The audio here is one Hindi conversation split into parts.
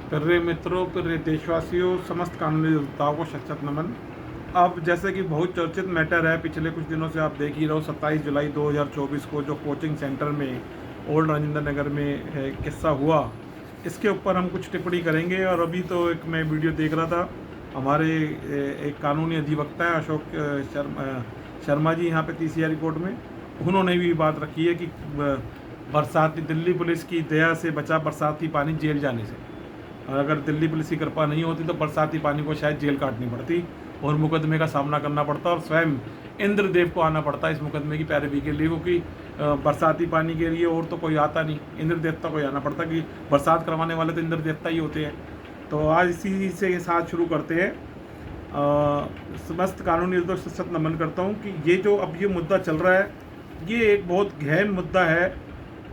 प्रिय मित्रों, प्रिय देशवासियों, समस्त कानूनी योद्धाओं को शत नमन। अब जैसे कि बहुत चर्चित मैटर है, पिछले कुछ दिनों से आप देख ही रहो, 27 जुलाई 2024 को जो कोचिंग सेंटर में ओल्ड राजेंद्र नगर में किस्सा हुआ, इसके ऊपर हम कुछ टिप्पणी करेंगे। और अभी तो एक मैं वीडियो देख रहा था, हमारे एक कानूनी अधिवक्ता है अशोक शर्मा जी यहाँ पे TCRE कोर्ट में, उन्होंने भी बात रखी है कि बरसाती दिल्ली पुलिस की दया से बचा बरसाती पानी जेल जाने से। और अगर दिल्ली पुलिस की कृपा नहीं होती तो बरसाती पानी को शायद जेल काटनी पड़ती और मुकदमे का सामना करना पड़ता और स्वयं इंद्रदेव को आना पड़ता इस मुकदमे की पैरवी के लिए, क्योंकि बरसाती पानी के लिए और तो कोई आता नहीं, इंद्र देवता को आना पड़ता कि बरसात करवाने वाले तो इंद्र देवता ही होते हैं। तो आज इसी से साथ शुरू करते हैं। समस्त कानूनी तो सत नमन करता हूँ कि ये जो अब ये मुद्दा चल रहा है, ये एक बहुत गहन मुद्दा है।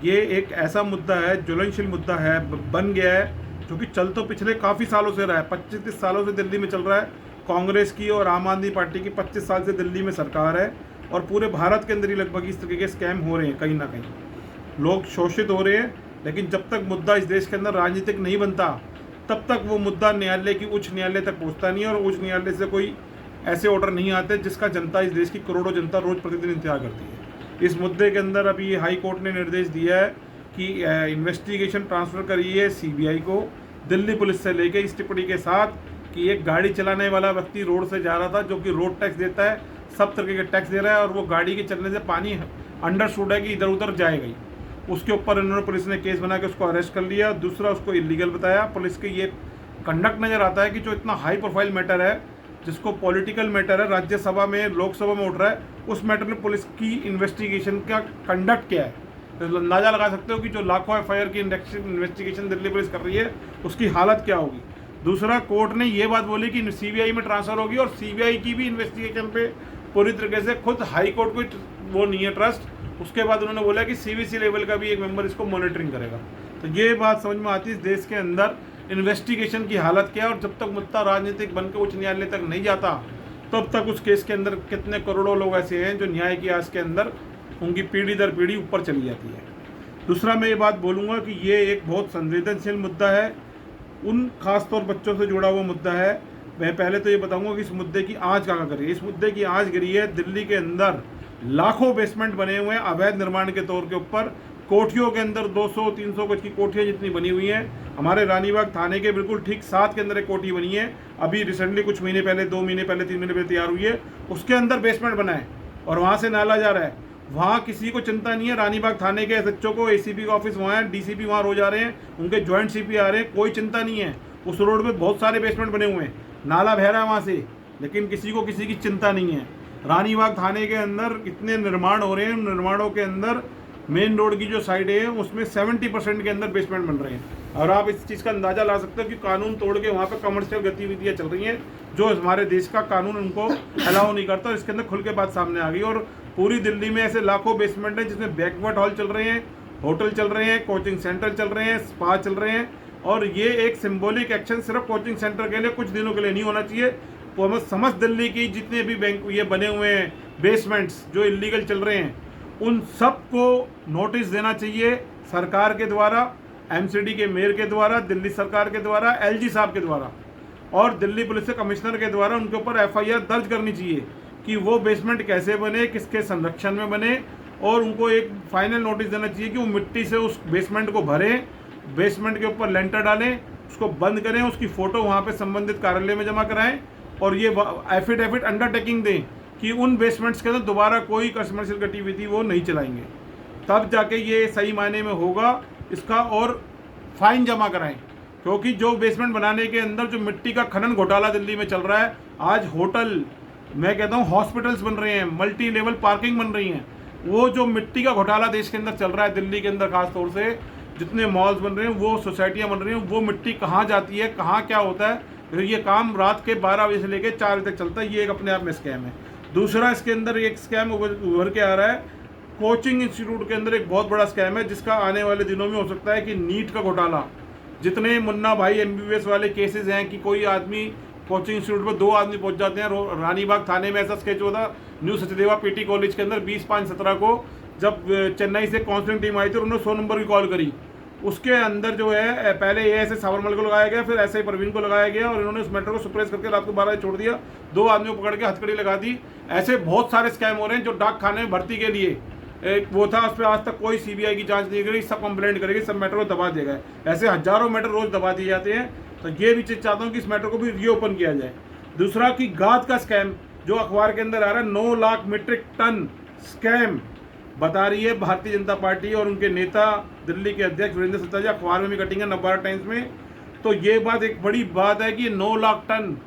ये एक ऐसा मुद्दा है, ज्वलनशील मुद्दा है, बन गया है, जो कि चल तो पिछले काफ़ी सालों से रहा है। 25-30 सालों से दिल्ली में चल रहा है। कांग्रेस की और आम आदमी पार्टी की 25 साल से दिल्ली में सरकार है और पूरे भारत के अंदर ही लगभग इस तरीके के स्कैम हो रहे हैं। कहीं ना कहीं लोग शोषित हो रहे हैं, लेकिन जब तक मुद्दा इस देश के अंदर राजनीतिक नहीं बनता तब तक वो मुद्दा न्यायालय की उच्च न्यायालय तक पहुँचता नहीं है और उच्च न्यायालय से कोई ऐसे ऑर्डर नहीं आते जिसका जनता, इस देश की करोड़ों जनता रोज़ प्रतिदिन इंतजार करती है। इस मुद्दे के अंदर अभी हाई कोर्ट ने निर्देश दिया है कि इन्वेस्टिगेशन ट्रांसफ़र करिए CBI को, दिल्ली पुलिस से लेके इस टिप्पणी के साथ कि एक गाड़ी चलाने वाला व्यक्ति रोड से जा रहा था, जो कि रोड टैक्स देता है, सब तरह के टैक्स दे रहा है, और वो गाड़ी के चलने से पानी अंडरस्टूड है कि इधर उधर जाएगा ही। उसके ऊपर इन्होंने, पुलिस ने केस बना के उसको अरेस्ट कर लिया। दूसरा, उसको इलीगल बताया। पुलिस के ये कंडक्ट नज़र आता है कि जो इतना हाई प्रोफाइल मैटर है, जिसको पॉलिटिकल मैटर है, राज्यसभा में लोकसभा में उठ रहा है, उस मैटर में पुलिस की इन्वेस्टिगेशन का कंडक्ट क्या है, तो अंदाज़ा लगा सकते हो कि जो लाखों FIR की इन्वेस्टिगेशन दिल्ली पुलिस कर रही है उसकी हालत क्या होगी। दूसरा, कोर्ट ने ये बात बोली कि CBI में ट्रांसफ़र होगी और CBI की भी इन्वेस्टिगेशन पे पूरी तरीके से खुद हाई कोर्ट को वो नहीं है ट्रस्ट। उसके बाद उन्होंने बोला कि CVC लेवल का भी एक मेंबर इसको मॉनिटरिंग करेगा। तो ये बात समझ में आती है, इस देश के अंदर इन्वेस्टिगेशन की हालत क्या है, और जब तक मुद्दा राजनीतिक बन के उच्च न्यायालय तक नहीं जाता तब तक उस केस के अंदर कितने करोड़ों लोग ऐसे हैं जो न्याय की आस के अंदर उनकी पीढ़ी दर पीढ़ी ऊपर चली जाती है। दूसरा, मैं ये बात बोलूँगा कि ये एक बहुत संवेदनशील मुद्दा है, उन खासतौर बच्चों से जुड़ा हुआ मुद्दा है। मैं पहले तो ये बताऊँगा कि इस मुद्दे की आँच कहाँ गिरी है। इस मुद्दे की आँच गिरी है दिल्ली के अंदर लाखों बेसमेंट बने हुए हैं अवैध निर्माण के तौर के ऊपर। कोठियों के अंदर 200-300 गज की कोठियाँ जितनी बनी हुई हैं। हमारे रानीबाग थाने के बिल्कुल ठीक साथ के अंदर एक कोठी बनी है, अभी रिसेंटली कुछ महीने पहले, 2 महीने पहले, 3 महीने पहले तैयार हुई है। उसके अंदर बेसमेंट बना है और वहाँ से नाला जा रहा है। वहाँ किसी को चिंता नहीं है। रानीबाग थाने के SHO को, ACP का ऑफिस वहाँ है, DCP वहाँ रोज आ रहे हैं, उनके जॉइंट CP आ रहे हैं, कोई चिंता नहीं है। उस रोड पे बहुत सारे बेसमेंट बने हुए हैं, नाला बह रहा है वहाँ से, लेकिन किसी को किसी की चिंता नहीं है। रानीबाग थाने के अंदर इतने निर्माण हो रहे हैं, उन निर्माणों के अंदर मेन रोड की जो साइड है उसमें 70% के अंदर बेसमेंट बन रहे हैं। और आप इस चीज़ का अंदाज़ा ला सकते हो कि कानून तोड़ के वहाँ पे कमर्शियल गतिविधियाँ चल रही हैं जो हमारे देश का कानून उनको अलाउ नहीं करता। इसके अंदर खुल के बात सामने आ गई। और पूरी दिल्ली में ऐसे लाखों बेसमेंट हैं जिसमें बैंक्वेट हॉल चल रहे हैं, होटल चल रहे हैं, कोचिंग सेंटर चल रहे हैं, स्पा चल रहे हैं। और ये एक सिंबॉलिक एक्शन सिर्फ कोचिंग सेंटर के लिए कुछ दिनों के लिए नहीं होना चाहिए। समस्त दिल्ली की जितने भी बैंक ये बने हुए हैं बेसमेंट्स जो इलीगल चल रहे हैं, उन सब को नोटिस देना चाहिए सरकार के द्वारा, MCD के मेयर के द्वारा, दिल्ली सरकार के द्वारा, LG साहब के द्वारा और दिल्ली पुलिस के कमिश्नर के द्वारा उनके ऊपर FIR दर्ज करनी चाहिए कि वो बेसमेंट कैसे बने, किसके संरक्षण में बने, और उनको एक फाइनल नोटिस देना चाहिए कि वो मिट्टी से उस बेसमेंट को भरें, बेसमेंट के ऊपर लेंटर डालें, उसको बंद करें, उसकी फ़ोटो वहाँ पे संबंधित कार्यालय में जमा कराएं और ये एफिडेविट अंडरटेकिंग दें कि उन बेसमेंट्स के अंदर दोबारा कोई कमर्शियल गतिविधि वो नहीं चलाएंगे। तब जाके ये सही मायने में होगा इसका। और फाइन जमा कराएं, क्योंकि जो बेसमेंट बनाने के अंदर जो मिट्टी का खनन घोटाला दिल्ली में चल रहा है, आज होटल, मैं कहता हूँ हॉस्पिटल्स बन रहे हैं, मल्टी लेवल पार्किंग बन रही हैं, वो जो मिट्टी का घोटाला देश के अंदर चल रहा है, दिल्ली के अंदर खास तौर से जितने मॉल्स बन रहे हैं, वो सोसाइटियाँ बन रही हैं, वो मिट्टी कहाँ जाती है, कहाँ क्या होता है, ये काम रात के 12 बजे से लेकर 4 बजे तक चलता है। ये एक अपने आप में स्कैम है। दूसरा, इसके अंदर एक स्कैम उभर के आ रहा है, कोचिंग इंस्टीट्यूट के अंदर एक बहुत बड़ा स्कैम है जिसका आने वाले दिनों में हो सकता है कि नीट का घोटाला, जितने मुन्ना भाई MBBS वाले केसेस हैं कि कोई आदमी कोचिंग इंस्टीट्यूट में 2 आदमी पहुंच जाते हैं। रानीबाग थाने में ऐसा स्केच हुआ था, न्यू सचदेवा PT कॉलेज के अंदर 20/5/17 को, जब चेन्नई से काउंसलिंग टीम आई थी और उन्होंने 100 नंबर की कॉल करी, उसके अंदर जो है पहले ऐसे साबरमल को लगाया गया, फिर ऐसे ही परवीन को लगाया गया और इन्होंने उस मैटर को सुप्रेस करके रात को 12 बजे छोड़ दिया। 2 आदमियों को पकड़ के हथकड़ी लगा दी। ऐसे बहुत सारे स्कैम हो रहे हैं जो डाक खाने में भर्ती के लिए एक वो था, उस पर आज तक कोई सीबीआई की जांच नहीं करी, सब कंप्लेंट करेगी, सब मैटर को दबा दिया गया। ऐसे हजारों मैटर रोज दबा दिए जाते हैं। तो ये भी चीज़ चाहता हूँ कि इस मैटर को भी रीओपन किया जाए। दूसरा कि गाद का स्कैम जो अखबार के अंदर आ रहा है, 9 लाख मीट्रिक टन स्कैम बता रही है भारतीय जनता पार्टी और उनके नेता दिल्ली के अध्यक्ष वीरेंद्र सत्ता जी। अखबार में भी कटिंग है, नवभारत टाइम्स में। तो ये बात एक बड़ी बात है कि 9 लाख टन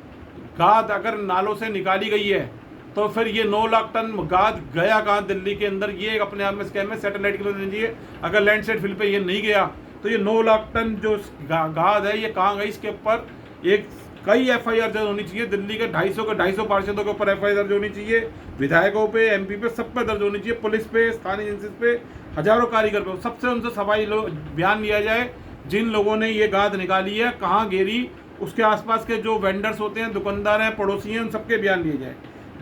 गाद अगर नालों से निकाली गई है तो फिर ये 9 लाख टन गाद गया कहाँ दिल्ली के अंदर, ये एक अपने आप में स्कैम है। सैटेलाइट के लिए दीजिए, अगर लैंडस्लाइड फिल पे ये नहीं गया तो ये 9 लाख टन जो गाद है ये कहाँ गई, इसके ऊपर एक कई एफआईआर दर्ज होनी चाहिए। दिल्ली के 250 पार्षदों के ऊपर एफआईआर दर्ज होनी चाहिए, विधायकों पे, एमपी पे, सब पे दर्ज होनी चाहिए, पुलिस पे, स्थानीय एजेंसी पे, हजारों कारीगर पे। सबसे उनसे सफाई बयान लिया जाए जिन लोगों ने ये गाद निकाली है, कहाँ गिरी, उसके आसपास के जो वेंडर्स होते हैं, दुकानदार हैं, पड़ोसी हैं, उन सबके बयान लिए जाए।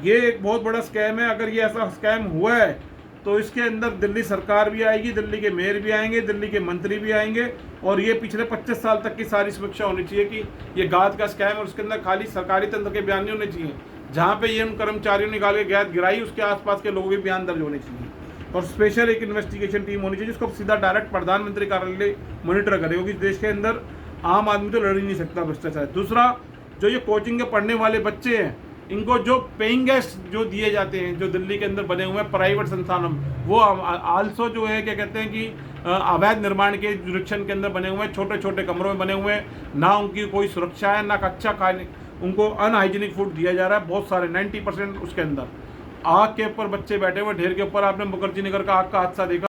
ये एक बहुत बड़ा स्कैम है। अगर ये ऐसा स्कैम हुआ है तो इसके अंदर दिल्ली सरकार भी आएगी, दिल्ली के मेयर भी आएंगे, दिल्ली के मंत्री भी आएंगे और ये पिछले 25 साल तक की सारी समीक्षा होनी चाहिए कि ये गाद का स्कैम है। और उसके अंदर खाली सरकारी तंत्र के बयान नहीं होने चाहिए, जहाँ पे ये उन कर्मचारियों ने निकाल के गाद गिराई उसके आसपास के लोगों के बयान दर्ज होने चाहिए। और स्पेशल एक इन्वेस्टिगेशन टीम होनी चाहिए जिसको सीधा डायरेक्ट प्रधानमंत्री कार्यालय मॉनिटर करे, क्योंकि देश के अंदर आम आदमी तो लड़ ही नहीं सकता भ्रष्टाचार। दूसरा, जो ये कोचिंग के पढ़ने वाले बच्चे हैं, इनको जो पेइंग गेस्ट जो दिए जाते हैं जो दिल्ली के अंदर बने हुए हैं प्राइवेट संस्थानों में, वो आल्सो जो है क्या कहते हैं कि अवैध निर्माण के जुरिक्शन के अंदर बने हुए हैं, छोटे छोटे कमरों में बने हुए हैं, ना उनकी कोई सुरक्षा है, ना अच्छा खाने, उनको अनहाइजीनिक फूड दिया जा रहा है। बहुत सारे 90% उसके अंदर आग के ऊपर बच्चे बैठे हुए, ढेर के ऊपर। आपने मुखर्जी नगर का आग का हादसा देखा।